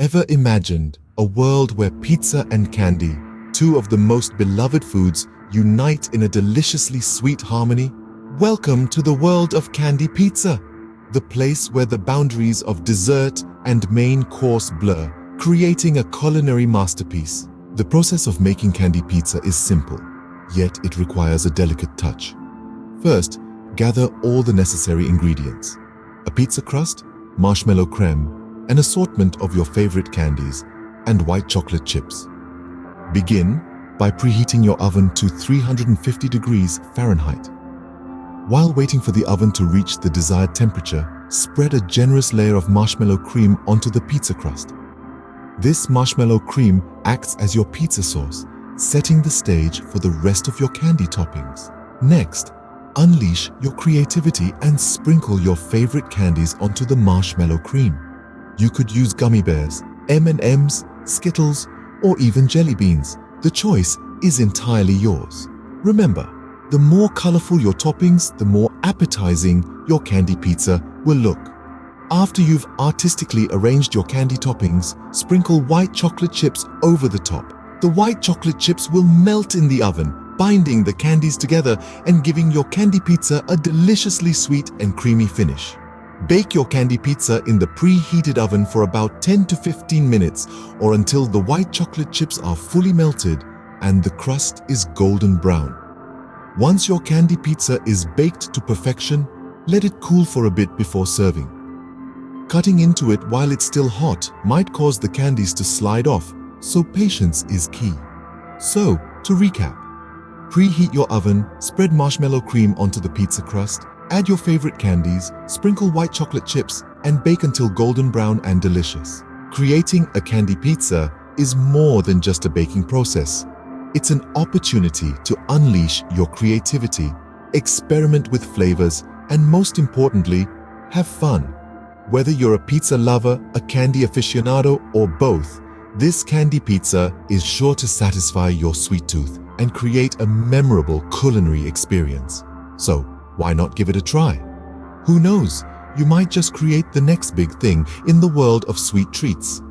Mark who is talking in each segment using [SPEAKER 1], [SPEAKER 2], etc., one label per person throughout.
[SPEAKER 1] Ever imagined a world where pizza and candy, two of the most beloved foods, unite in a deliciously sweet harmony? Welcome to the world of candy pizza, the place where the boundaries of dessert and main course blur, creating a culinary masterpiece. The process of making candy pizza is simple, yet it requires a delicate touch. First, gather all the necessary ingredients: a pizza crust, marshmallow creme, an assortment of your favorite candies, and white chocolate chips. Begin by preheating your oven to 350 degrees Fahrenheit. While waiting for the oven to reach the desired temperature, spread a generous layer of marshmallow cream onto the pizza crust. This marshmallow cream acts as your pizza sauce, setting the stage for the rest of your candy toppings. Next, unleash your creativity and sprinkle your favorite candies onto the marshmallow cream. You could use gummy bears, M&Ms, Skittles, or even jelly beans. The choice is entirely yours. Remember, the more colorful your toppings, the more appetizing your candy pizza will look. After you've artistically arranged your candy toppings, sprinkle white chocolate chips over the top. The white chocolate chips will melt in the oven, binding the candies together and giving your candy pizza a deliciously sweet and creamy finish. Bake your candy pizza in the preheated oven for about 10 to 15 minutes or until the white chocolate chips are fully melted and the crust is golden brown. Once your candy pizza is baked to perfection, let it cool for a bit before serving. Cutting into it while it's still hot might cause the candies to slide off, so patience is key. So, to recap, preheat your oven, spread marshmallow cream onto the pizza crust, add your favorite candies, sprinkle white chocolate chips, and bake until golden brown and delicious. Creating a candy pizza is more than just a baking process. It's an opportunity to unleash your creativity, experiment with flavors, and most importantly, have fun. Whether you're a pizza lover, a candy aficionado, or both, this candy pizza is sure to satisfy your sweet tooth and create a memorable culinary experience. So, why not give it a try? Who knows, you might just create the next big thing in the world of sweet treats.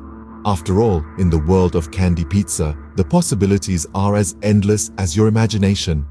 [SPEAKER 1] After all, in the world of candy pizza, the possibilities are as endless as your imagination.